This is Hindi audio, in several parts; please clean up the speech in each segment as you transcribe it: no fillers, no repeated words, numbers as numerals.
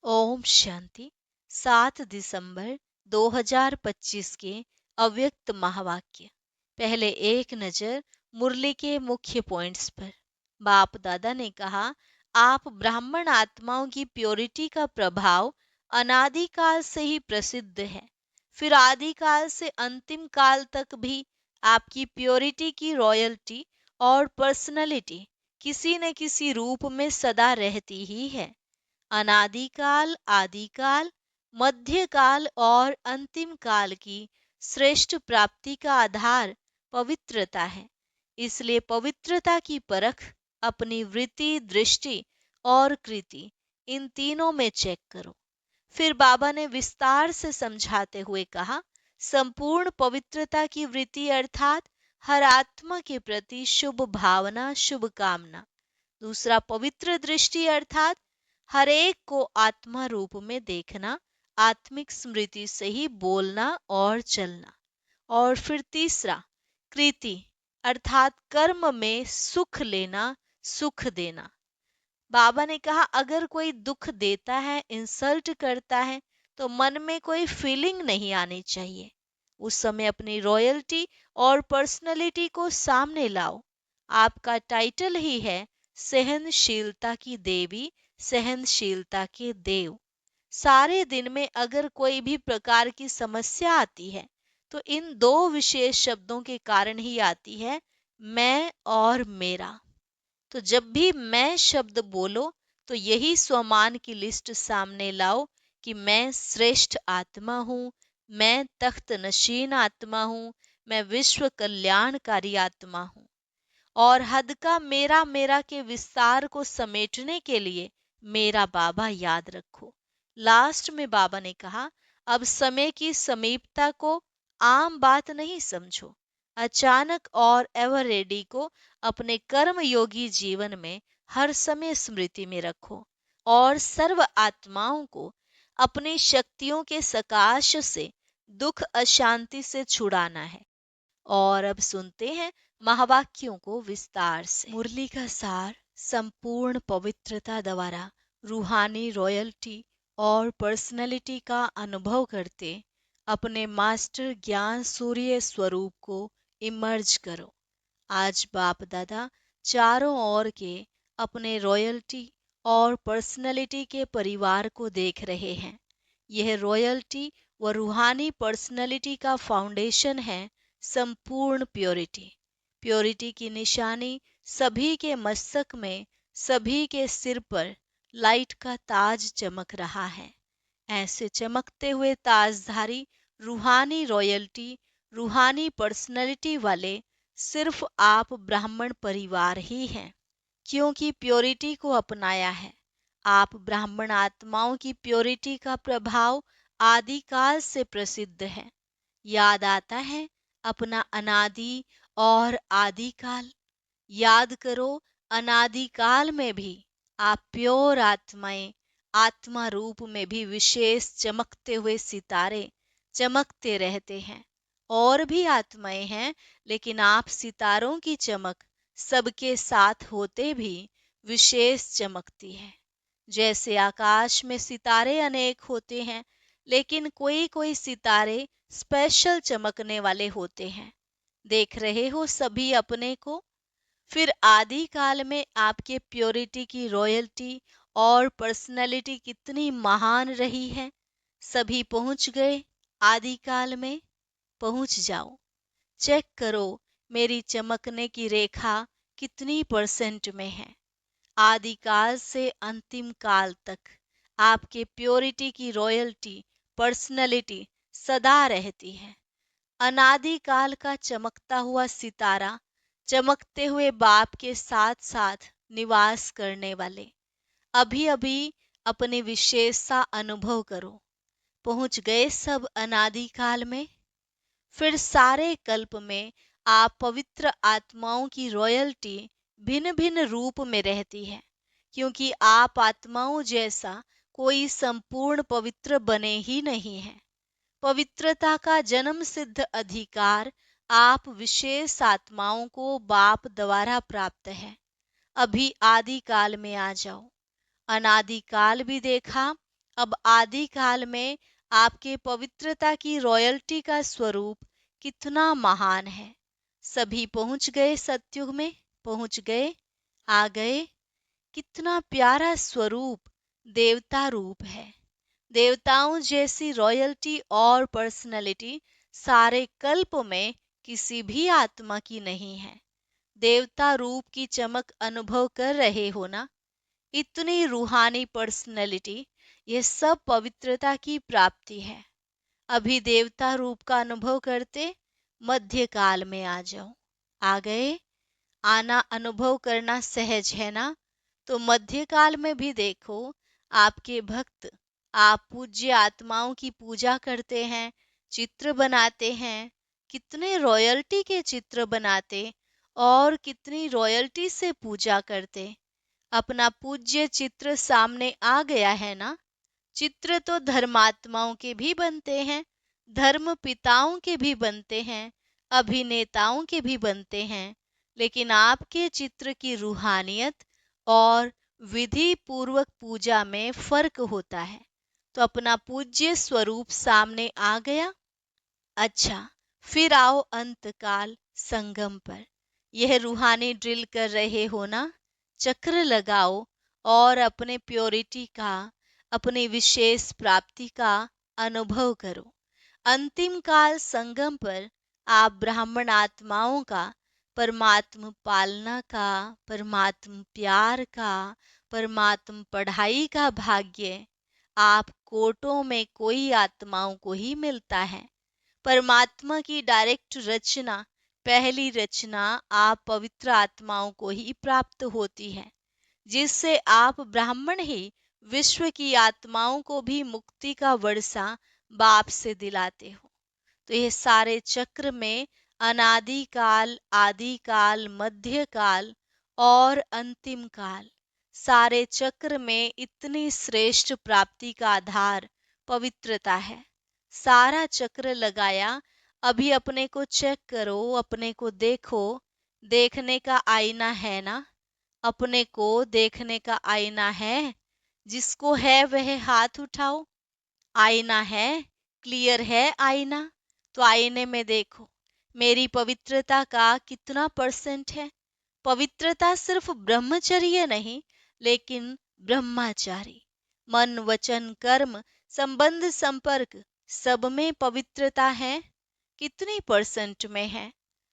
ओम शांति। 7 दिसंबर 2025 के अव्यक्त महावाक्य। पहले एक नजर मुरली के मुख्य पॉइंट्स पर। बाप दादा ने कहा, आप ब्राह्मण आत्माओं की प्योरिटी का प्रभाव अनादिकाल से ही प्रसिद्ध है। फिर आदिकाल से अंतिम काल तक भी आपकी प्योरिटी की रॉयल्टी और पर्सनैलिटी किसी न किसी रूप में सदा रहती ही है। अनादिकाल, आदिकाल, मध्यकाल और अंतिम काल की श्रेष्ठ प्राप्ति का आधार पवित्रता है। इसलिए पवित्रता की परख अपनी वृत्ति, दृष्टि और कृति, इन तीनों में चेक करो। फिर बाबा ने विस्तार से समझाते हुए कहा, संपूर्ण पवित्रता की वृत्ति अर्थात हर आत्मा के प्रति शुभ भावना, शुभ कामना। दूसरा, पवित्र दृष्टि अर्थात हर एक को आत्मा रूप में देखना, आत्मिक स्मृति से ही बोलना और चलना। और फिर तीसरा, कृति अर्थात कर्म में सुख लेना, सुख देना। बाबा ने कहा, अगर कोई दुख देता है, इंसल्ट करता है, तो मन में कोई फीलिंग नहीं आनी चाहिए। उस समय अपनी रॉयल्टी और पर्सनैलिटी को सामने लाओ। आपका टाइटल ही है सहनशीलता की देवी, सहनशीलता के देव। सारे दिन में अगर कोई भी प्रकार की समस्या आती है, तो इन दो विशेष शब्दों के कारण ही आती है, मैं और मेरा। तो जब भी मैं शब्द बोलो, तो यही स्वमान की लिस्ट सामने लाओ कि मैं श्रेष्ठ आत्मा हूँ, मैं तख्त नशीन आत्मा हूँ, मैं विश्व कल्याणकारी आत्मा हूँ। और हद का मेरा मेरा के विस्तार को समेटने के लिए मेरा बाबा याद रखो। लास्ट में बाबा ने कहा, अब समय की समीपता को आम बात नहीं समझो। अचानक और एवर रेडी को अपने कर्म योगी जीवन में हर समय स्मृति में रखो और सर्व आत्माओं को अपनी शक्तियों के सकाश से दुख अशांति से छुड़ाना है। और अब सुनते हैं महावाक्यों को विस्तार से। मुरली का सार, संपूर्ण पवित्रता द्वारा रूहानी रॉयल्टी और पर्सनैलिटी का अनुभव करते अपने मास्टर ज्ञान सूर्य स्वरूप को इमर्ज करो। आज बाप दादा चारों ओर के अपने रॉयल्टी और पर्सनैलिटी के परिवार को देख रहे हैं। यह रॉयल्टी व रूहानी पर्सनैलिटी का फाउंडेशन है संपूर्ण प्योरिटी। प्योरिटी की निशानी सभी के मस्तक में, सभी के सिर पर लाइट का ताज चमक रहा है। ऐसे चमकते हुए ताजधारी रूहानी रॉयल्टी, रूहानी पर्सनैलिटी वाले सिर्फ आप ब्राह्मण परिवार ही हैं, क्योंकि प्योरिटी को अपनाया है। आप ब्राह्मण आत्माओं की प्योरिटी का प्रभाव आदिकाल से प्रसिद्ध है। याद आता है अपना अनादि और आदिकाल। याद करो, अनादिकाल में भी आप प्योर आत्माएं, आत्मा रूप में भी विशेष चमकते हुए सितारे चमकते रहते हैं। और भी आत्माएं हैं, लेकिन आप सितारों की चमक सबके साथ होते भी विशेष चमकती है। जैसे आकाश में सितारे अनेक होते हैं, लेकिन कोई कोई सितारे स्पेशल चमकने वाले होते हैं। देख रहे हो सभी अपने को। फिर आदि काल में आपके प्योरिटी की रॉयल्टी और पर्सनैलिटी कितनी महान रही है। सभी पहुंच गए आदि काल में। पहुंच जाओ। चेक करो मेरी चमकने की रेखा कितनी परसेंट में है। आदिकाल से अंतिम काल तक आपके प्योरिटी की रॉयल्टी, पर्सनैलिटी सदा रहती है। अनादिकाल का चमकता हुआ सितारा, चमकते हुए बाप के साथ साथ निवास करने वाले। अभी अभी अपनी विशेषता अनुभव करो। पहुंच गए सब अनादिकाल में। फिर सारे कल्प में आप पवित्र आत्माओं की रॉयल्टी भिन्न भिन्न रूप में रहती है, क्योंकि आप आत्माओं जैसा कोई संपूर्ण पवित्र बने ही नहीं है। पवित्रता का जन्म सिद्ध अधिकार आप विशेष आत्माओं को बाप द्वारा प्राप्त है। अभी आदि काल में आ जाओ। अनादि काल भी देखा, अब आदि काल में आपके पवित्रता की रॉयल्टी का स्वरूप कितना महान है। सभी पहुंच गए, सतयुग में पहुंच गए, आ गए। कितना प्यारा स्वरूप देवता रूप है। देवताओं जैसी रॉयल्टी और पर्सनैलिटी सारे कल्प में किसी भी आत्मा की नहीं है। देवता रूप की चमक अनुभव कर रहे हो ना? इतनी रूहानी पर्सनैलिटी, ये सब पवित्रता की प्राप्ति है। अभी देवता रूप का अनुभव करते, मध्य काल में आ जाओ। आ गए? आना अनुभव करना सहज है ना? तो मध्यकाल में भी देखो, आपके भक्त, आप पूज्य आत्माओं की पूजा करते हैं, चित्र बनाते हैं। कितने रॉयल्टी के चित्र बनाते और कितनी रॉयल्टी से पूजा करते। अपना पूज्य चित्र सामने आ गया है ना? चित्र तो धर्मात्माओं के भी बनते हैं, धर्म पिताओं के भी बनते हैं, अभिनेताओं के भी बनते हैं, लेकिन आपके चित्र की रूहानियत और विधि पूर्वक पूजा में फर्क होता है। तो अपना पूज्य स्वरूप सामने आ गया। अच्छा, फिर आओ अंतकाल संगम पर। यह रूहानी ड्रिल कर रहे हो ना? चक्र लगाओ और अपने प्योरिटी का, अपनी विशेष प्राप्ति का अनुभव करो। अंतिम काल संगम पर आप ब्राह्मण आत्माओं का, परमात्म पालना का, परमात्म प्यार का, परमात्म पढ़ाई का भाग्य आप कोटों में कोई आत्माओं को ही मिलता है। परमात्मा की डायरेक्ट रचना, पहली रचना आप पवित्र आत्माओं को ही प्राप्त होती है, जिससे आप ब्राह्मण ही विश्व की आत्माओं को भी मुक्ति का वर्षा बाप से दिलाते हो। तो ये सारे चक्र में अनादि काल, आदि काल, मध्य काल और अंतिम काल, सारे चक्र में इतनी श्रेष्ठ प्राप्ति का आधार पवित्रता है। सारा चक्र लगाया। अभी अपने को चेक करो, अपने को देखो। देखने का आईना है ना? अपने को देखने का आईना है? जिसको है वह हाथ उठाओ। आईना है? क्लियर है आईना? तो आईने में देखो, मेरी पवित्रता का कितना परसेंट है। पवित्रता सिर्फ ब्रह्मचर्य नहीं, लेकिन ब्रह्मचारी, मन वचन कर्म, संबंध संपर्क, सब में पवित्रता है। कितनी परसेंट में है?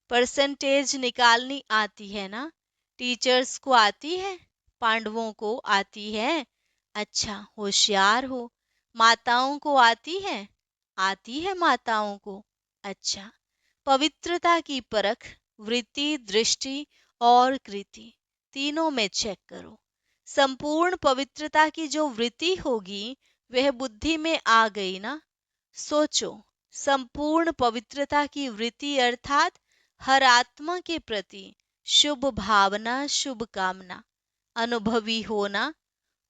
परसेंटेज निकालनी आती है ना? टीचर्स को आती है, पांडवों को आती है। अच्छा, होशियार हो। माताओं को आती है? आती है माताओं को। अच्छा, पवित्रता की परख वृत्ति, दृष्टि और कृति, तीनों में चेक करो। संपूर्ण पवित्रता की जो वृत्ति होगी, वह बुद्धि में आ गई ना? सोचो, संपूर्ण पवित्रता की वृत्ति अर्थात हर आत्मा के प्रति शुभ भावना, शुभ कामना, अनुभवी होना।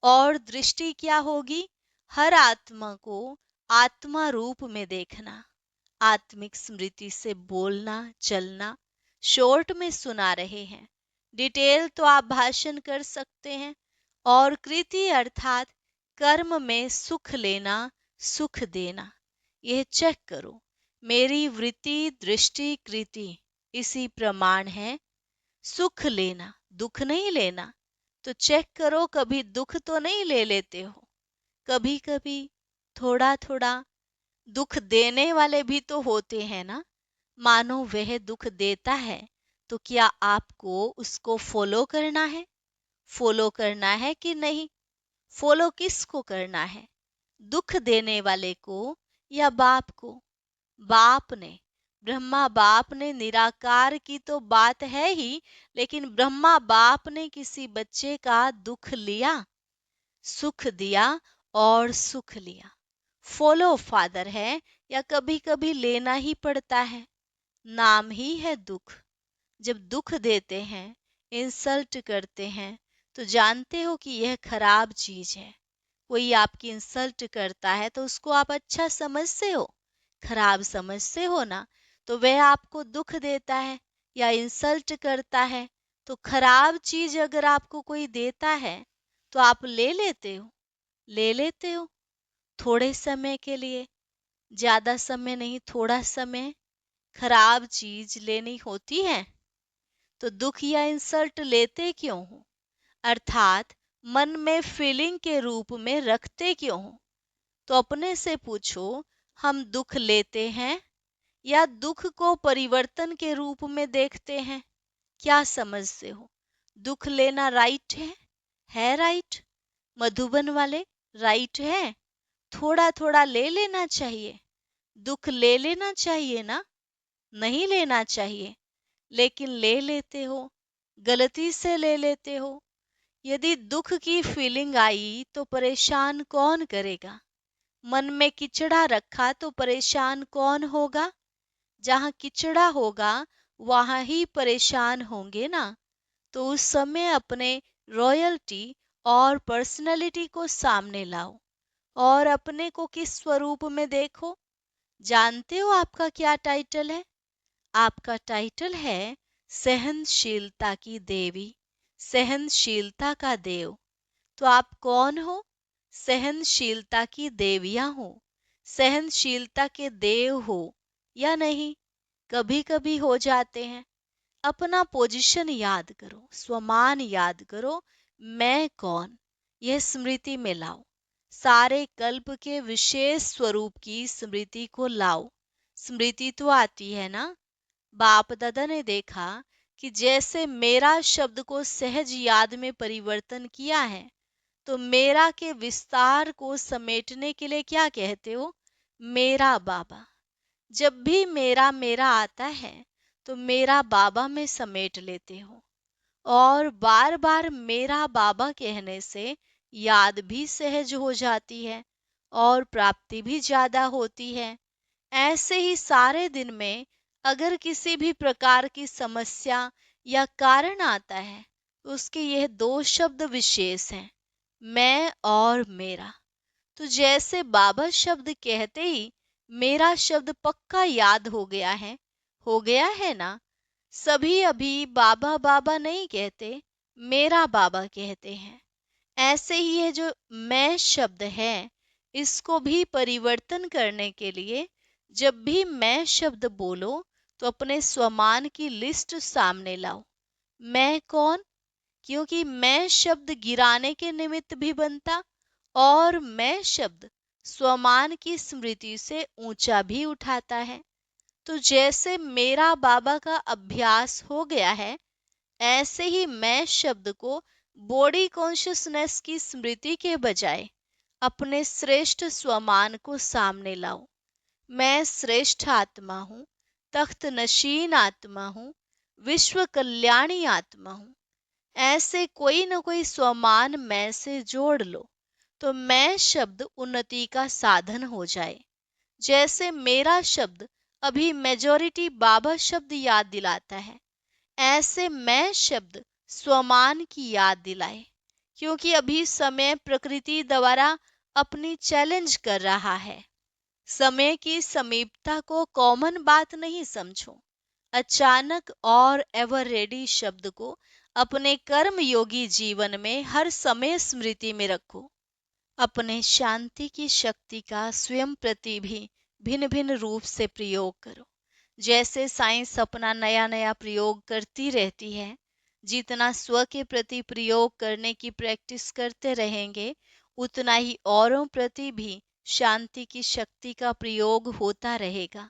और दृष्टि क्या होगी? हर आत्मा को आत्मा रूप में देखना, आत्मिक स्मृति से बोलना चलना। शॉर्ट में सुना रहे हैं, डिटेल तो आप भाषण कर सकते हैं। और कृति अर्थात कर्म में सुख लेना, सुख देना। यह चेक करो, मेरी वृत्ति, दृष्टि, कृति इसी प्रमाण है। सुख लेना, दुख नहीं लेना। तो चेक करो, कभी दुख तो नहीं ले लेते हो? कभी कभी थोड़ा थोड़ा दुख देने वाले भी तो होते हैं ना? मानो वह दुख देता है, तो क्या आपको उसको फॉलो करना है? फॉलो करना है कि नहीं? फॉलो किसको करना है? दुख देने वाले को या बाप को? बाप ने, ब्रह्मा बाप ने, निराकार की तो बात है ही, लेकिन ब्रह्मा बाप ने किसी बच्चे का दुख लिया, सुख दिया और सुख लिया। फॉलो फादर है, या कभी कभी लेना ही पड़ता है। नाम ही है दुख। जब दुख देते हैं, इंसल्ट करते हैं, तो जानते हो कि यह खराब चीज है। कोई आपकी इंसल्ट करता है तो उसको आप अच्छा समझते हो, खराब समझते हो ना? तो वह आपको दुख देता है या इंसल्ट करता है, तो खराब चीज अगर आपको कोई देता है तो आप ले लेते हो, ले लेते हो। थोड़े समय के लिए, ज्यादा समय नहीं, थोड़ा समय खराब चीज लेनी होती है तो दुख या इंसल्ट लेते क्यों हो? अर्थात मन में फीलिंग के रूप में रखते क्यों हो? तो अपने से पूछो, हम दुख लेते हैं या दुख को परिवर्तन के रूप में देखते हैं? क्या समझते हो? दुख लेना राइट है? है राइट? मधुबन वाले, राइट है? थोड़ा थोड़ा ले लेना चाहिए, दुख ले लेना चाहिए ना? नहीं लेना चाहिए, लेकिन ले लेते हो, गलती से ले लेते हो। यदि दुख की फीलिंग आई तो परेशान कौन करेगा? मन में किचड़ा रखा तो परेशान कौन होगा? जहाँ किचड़ा होगा वहां ही परेशान होंगे ना। तो उस समय अपने रॉयल्टी और पर्सनैलिटी को सामने लाओ और अपने को किस स्वरूप में देखो। जानते हो आपका क्या टाइटल है? आपका टाइटल है सहनशीलता की देवी, सहनशीलता का देव। तो आप कौन हो? सहनशीलता की देवियां हो, सहनशीलता के देव हो या नहीं? कभी कभी हो जाते हैं। अपना पोजीशन याद करो, स्वमान याद करो, मैं कौन, यह स्मृति में लाओ। सारे कल्प के विशेष स्वरूप की स्मृति को लाओ। स्मृति तो आती है ना। बाप दादा ने देखा कि जैसे मेरा शब्द को सहज याद में परिवर्तन किया है, तो मेरा के विस्तार को समेटने के लिए क्या कहते हो? मेरा बाबा। जब भी मेरा मेरा आता है तो मेरा बाबा में समेट लेते हो, और बार बार मेरा बाबा कहने से याद भी सहज हो जाती है और प्राप्ति भी ज्यादा होती है। ऐसे ही सारे दिन में अगर किसी भी प्रकार की समस्या या कारण आता है तो उसके यह दो शब्द विशेष हैं, मैं और मेरा। तो जैसे बाबा शब्द कहते ही मेरा शब्द पक्का याद हो गया है ना। सभी अभी बाबा बाबा नहीं कहते, मेरा बाबा कहते हैं। ऐसे ही ये जो मैं शब्द है, इसको भी परिवर्तन करने के लिए जब भी मैं शब्द बोलो तो अपने स्वमान की लिस्ट सामने लाओ। मैं कौन? क्योंकि मैं शब्द गिराने के निमित्त भी बनता और मैं शब्द स्वमान की स्मृति से ऊंचा भी उठाता है। तो जैसे मेरा बाबा का अभ्यास हो गया है, ऐसे ही मैं शब्द को बॉडी कॉन्शियसनेस की स्मृति के बजाय अपने श्रेष्ठ स्वमान को सामने लाओ। मैं श्रेष्ठ आत्मा हूँ, तख्त नशीन आत्मा हूँ, विश्व कल्याणी आत्मा हूँ। ऐसे कोई न कोई स्वमान मैं से जोड़ लो तो मैं शब्द उन्नति का साधन हो जाए। जैसे मेरा शब्द अभी मेजॉरिटी बाबा शब्द याद दिलाता है, ऐसे मैं शब्द स्वमान की याद दिलाए। क्योंकि अभी समय प्रकृति द्वारा अपनी चैलेंज कर रहा है। समय की समीपता को कॉमन बात नहीं समझो। अचानक और एवर रेडी शब्द को अपने कर्म योगी जीवन में हर समय स्मृति में रखो। अपने शांति की शक्ति का स्वयं प्रति भी भिन्न भिन्न रूप से प्रयोग करो। जैसे साइंस अपना नया नया प्रयोग करती रहती है, जितना स्व के प्रति प्रयोग करने की प्रैक्टिस करते रहेंगे, उतना ही औरों प्रति भी शांति की शक्ति का प्रयोग होता रहेगा।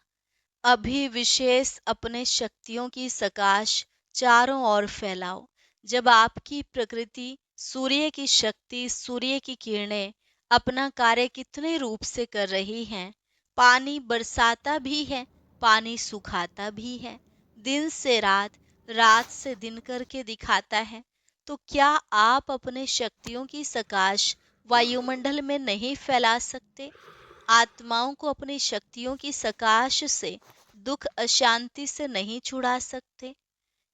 अभी विशेष अपने शक्तियों की सकाश चारों ओर फैलाओ। जब आपकी प्रकृति, सूर्य की शक्ति, सूर्य की किरणें अपना कार्य कितने रूप से कर रही हैं। पानी बरसाता भी है, पानी सुखाता भी है, दिन से रात, रात से दिन करके दिखाता है। तो क्या आप अपने शक्तियों की सकाश वायुमंडल में नहीं फैला सकते? आत्माओं को अपनी शक्तियों की सकाश से दुख अशांति से नहीं छुड़ा सकते?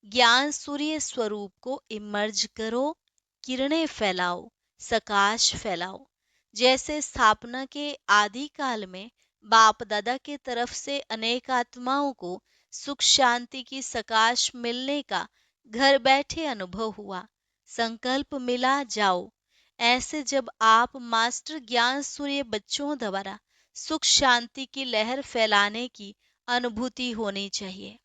ज्ञान सूर्य स्वरूप को इमर्ज करो, किरणें फैलाओ, सकाश फैलाओ। जैसे स्थापना के आदि काल में बाप दादा के तरफ से अनेक आत्माओं को सुख शांति की सकाश मिलने का घर बैठे अनुभव हुआ, संकल्प मिला, जाओ। ऐसे जब आप मास्टर ज्ञान सूर्य बच्चों द्वारा सुख शांति की लहर फैलाने की अनुभूति होनी चाहिए।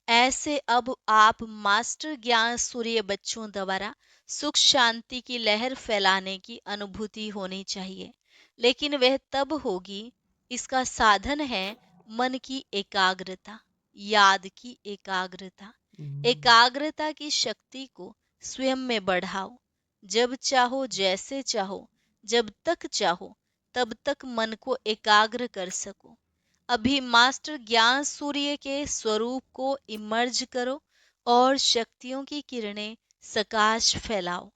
ऐसे अब आप मास्टर ज्ञान सूर्य बच्चों द्वारा सुख शांति की लहर फैलाने की अनुभूति होनी चाहिए, लेकिन वह तब होगी, इसका साधन है मन की एकाग्रता, याद की एकाग्रता। एकाग्रता की शक्ति को स्वयं में बढ़ाओ। जब चाहो, जैसे चाहो, जब तक चाहो तब तक मन को एकाग्र कर सको। अभी मास्टर ज्ञान सूर्य के स्वरूप को इमर्ज करो और शक्तियों की किरणें सकाश फैलाओ।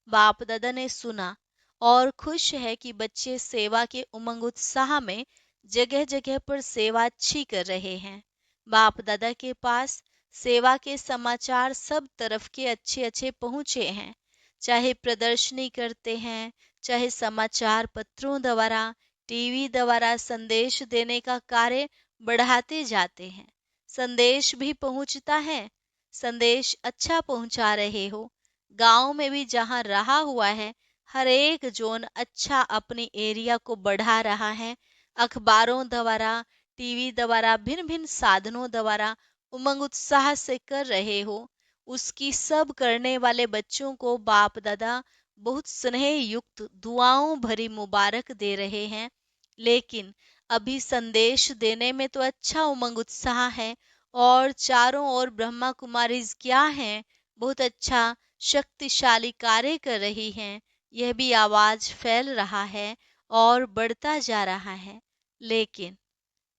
बाप दादा ने सुना और खुश है कि बच्चे सेवा के उमंग उत्साह में जगह जगह पर सेवा अच्छी कर रहे हैं। बाप दादा के पास सेवा के समाचार सब तरफ के अच्छे अच्छे पहुंचे हैं। चाहे प्रदर्शनी करते हैं, चाहे समाचार पत्रों द्वारा, टीवी द्वारा संदेश देने का कार्य बढ़ाते जाते हैं। संदेश भी पहुंचता है। संदेश अच्छा पहुंचा रहे हो। गांव में भी जहां रहा हुआ है, हर एक जोन अच्छा अपनी एरिया को बढ़ा रहा है। अखबारों द्वारा, टीवी द्वारा, भिन्न भिन्न साधनों द्वारा उमंग उत्साह से कर रहे हो। उसकी सब करने वाले बच्चों को बाप दादा बहुत स्नेह युक्त दुआओं भरी मुबारक दे रहे हैं। लेकिन अभी संदेश देने में तो अच्छा उमंग उत्साह है और चारों ओर ब्रह्मा कुमारीज क्या हैं, बहुत अच्छा शक्तिशाली कार्य कर रही हैं। यह भी आवाज फैल रहा है और बढ़ता जा रहा है। लेकिन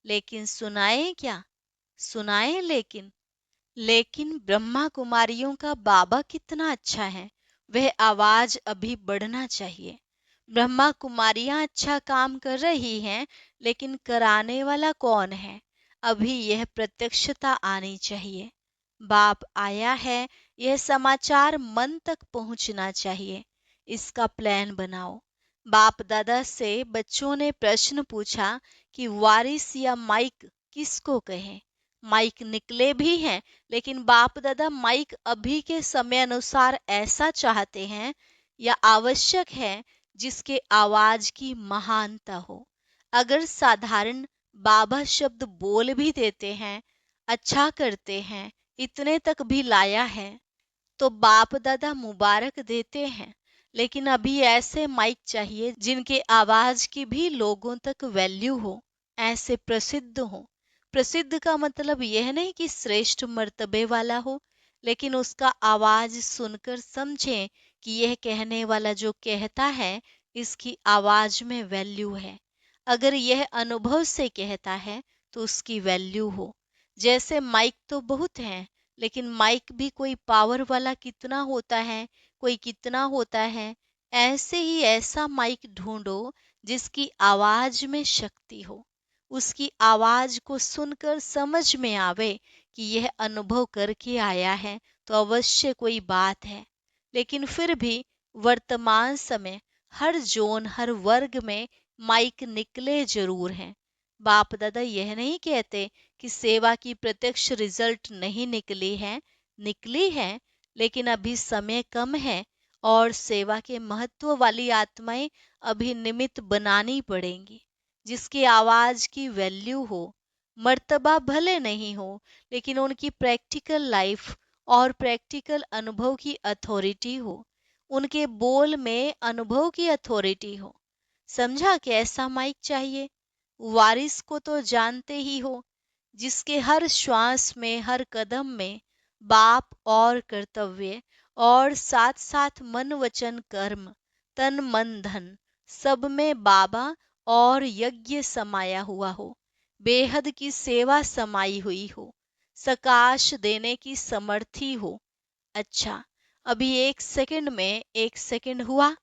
लेकिन सुनाए क्या? सुनाए लेकिन ब्रह्मा कुमारियों का बाबा कितना अच्छा है, वह आवाज अभी बढ़ना चाहिए। ब्रह्मा कुमारियां अच्छा काम कर रही हैं, लेकिन कराने वाला कौन है? अभी यह प्रत्यक्षता आनी चाहिए। बाप आया है, यह समाचार मन तक पहुंचना चाहिए। इसका प्लान बनाओ। बाप दादा से बच्चों ने प्रश्न पूछा कि वारिस या माइक किसको कहें। माइक निकले भी हैं, लेकिन बाप दादा माइक अभी के समय अनुसार ऐसा चाहते हैं या आवश्यक है जिसके आवाज की महानता हो। अगर साधारण बाबा शब्द बोल भी देते हैं, अच्छा करते हैं, इतने तक भी लाया है, तो बाप दादा मुबारक देते हैं। लेकिन अभी ऐसे माइक चाहिए जिनके आवाज की भी लोगों तक वैल्यू हो, ऐसे प्रसिद्ध हो। प्रसिद्ध का मतलब यह नहीं कि श्रेष्ठ मर्तबे वाला हो, लेकिन उसका आवाज सुनकर समझें कि यह कहने वाला जो कहता है, इसकी आवाज में वैल्यू है। अगर यह अनुभव से कहता है तो उसकी वैल्यू हो। जैसे माइक तो बहुत हैं, लेकिन माइक भी कोई पावर वाला कितना होता है, कोई कितना होता है। ऐसे ही ऐसा माइक ढूंढो जिसकी आवाज में शक्ति हो। उसकी आवाज को सुनकर समझ में आवे कि यह अनुभव करके आया है, तो अवश्य कोई बात है। लेकिन फिर भी वर्तमान समय हर जोन, हर वर्ग में माइक निकले जरूर हैं। बाप दादा यह नहीं कहते कि सेवा की प्रत्यक्ष रिजल्ट नहीं निकली है, निकली है, लेकिन अभी समय कम है और सेवा के महत्व वाली आत्माएं अभी निमित्त बनानी पड़ेंगी, जिसकी आवाज की वैल्यू हो। मर्तबा भले नहीं हो, लेकिन उनकी प्रैक्टिकल लाइफ और प्रैक्टिकल अनुभव की अथॉरिटी हो। उनके बोल में अनुभव की अथॉरिटी हो। समझा कैसा माइक चाहिए? वारिस को तो जानते ही हो, जिसके हर श्वास में, हर कदम में बाप और कर्तव्य और साथ साथ मन वचन कर्म, तन मन धन, सब में बाबा और यज्ञ समाया हुआ हो, बेहद की सेवा समाई हुई हो, सकाश देने की समर्थी हो। अच्छा, अभी एक सेकंड हुआ।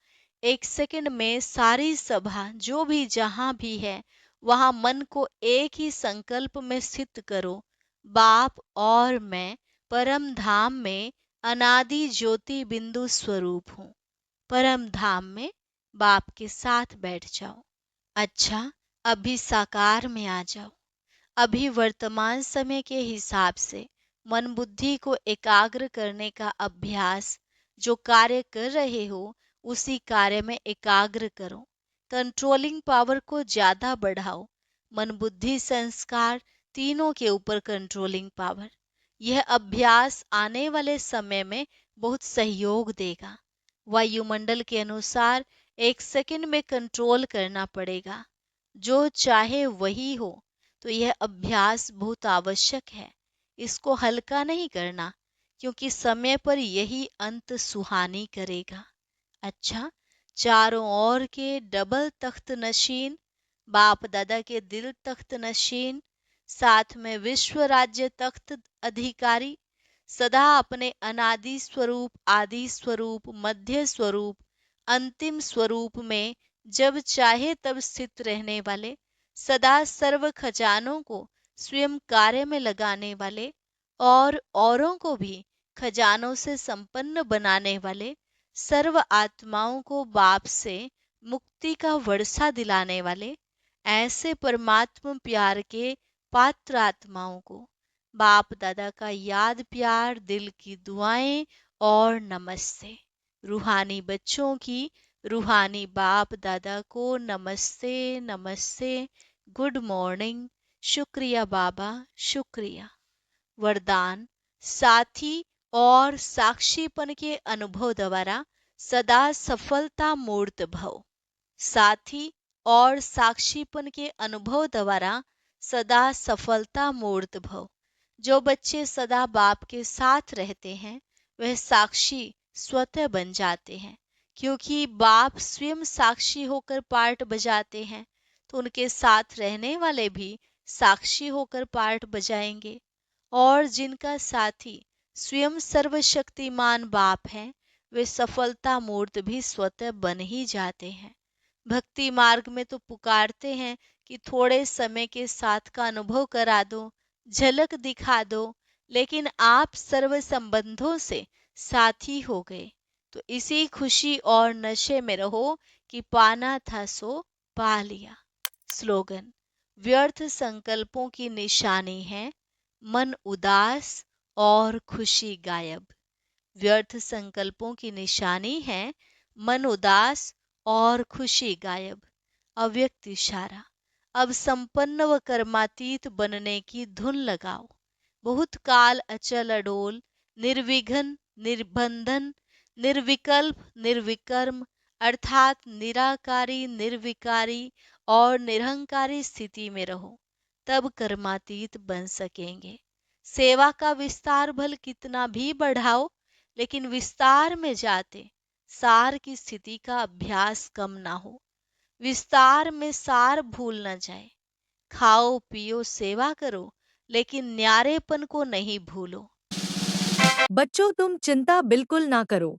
एक सेकंड में सारी सभा जो भी जहां भी है, वहां मन को एक ही संकल्प में स्थित करो। बाप और मैं परम धाम में अनादि ज्योति बिंदु स्वरूप हूँ। परम धाम में बाप के साथ बैठ जाओ। अच्छा, अभी साकार में आ जाओ। अभी वर्तमान समय के हिसाब से मन बुद्धि को एकाग्र करने का अभ्यास जो कार्य कर रहे हो, उसी कार्य में एकाग्र करो। कंट्रोलिंग पावर को ज्यादा बढ़ाओ। मन बुद्धि संस्कार तीनों के ऊपर कंट्रोलिंग पावर। यह अभ्यास आने वाले समय में बहुत सहयोग देगा। वायुमंडल के अनुसार 1 सेकंड में कंट्रोल करना पड़ेगा। जो चाहे वही हो, तो यह अभ्यास बहुत आवश्यक है। इसको हल्का नहीं करना, क्योंकि समय पर यही अंत सुहानी करेगा। अच्छा, चारों ओर के डबल तख्त नशीन, बाप दादा के दिल तख्त नशीन, साथ में विश्व राज्य तख्त अधिकारी, सदा अपने अनादि स्वरूप, आदि स्वरूप, मध्य स्वरूप, अंतिम स्वरूप में जब चाहे तब स्थित रहने वाले, सदा सर्व खजानों को स्वयं कार्य में लगाने वाले और औरों को भी खजानों से संपन्न बनाने वाले, सर्व आत्माओं को बाप से मुक्ति का वर्षा दिलाने वाले, ऐसे परमात्मा प्यार के पात्र आत्माओं को बाप दादा का याद प्यार, दिल की दुआएं और नमस्ते। रूहानी बच्चों की रूहानी बाप दादा को नमस्ते नमस्ते, गुड मॉर्निंग, शुक्रिया बाबा, शुक्रिया। वरदान, साथी और साक्षीपन के अनुभव द्वारा सदा सफलता मूर्त भव। साथी और साक्षीपन के अनुभव द्वारा सदा सफलता मूर्त भव। जो बच्चे सदा बाप के साथ रहते हैं, वह साक्षी स्वतः बन जाते हैं, क्योंकि बाप स्वयं साक्षी होकर पार्ट बजाते हैं, तो उनके साथ रहने वाले भी साक्षी होकर पार्ट बजाएंगे। और जिनका साथी स्वयं सर्वशक्तिमान बाप है, वे सफलता मूर्त भी स्वतः बन ही जाते हैं। भक्ति मार्ग में तो पुकारते हैं कि थोड़े समय के साथ का अनुभव करा दो, झलक दिखा दो, लेकिन आप सर्व संबंधों से साथी हो गए, तो इसी खुशी और नशे में रहो कि पाना था सो पा लिया। स्लोगन, व्यर्थ संकल्पों की निशानी है मन उदास और खुशी गायब। व्यर्थ संकल्पों की निशानी है मन उदास और खुशी गायब। अव्यक्त इशारा, अब संपन्न व कर्मातीत बनने की धुन लगाओ। बहुत काल अचल अडोल, निर्विघ्न, निर्बंधन, निर्विकल्प, निर्विकर्म, अर्थात निराकारी, निर्विकारी और निरहंकारी स्थिति में रहो, तब कर्मातीत बन सकेंगे। सेवा का विस्तार भल कितना भी बढ़ाओ, लेकिन विस्तार में जाते सार की स्थिति का अभ्यास कम ना हो। विस्तार में सार भूल न जाए। खाओ पियो सेवा करो, लेकिन न्यारेपन को नहीं भूलो। बच्चों, तुम चिंता बिल्कुल ना करो,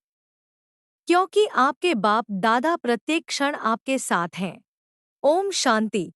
क्योंकि आपके बाप दादा प्रत्येक क्षण आपके साथ हैं। ओम शांति।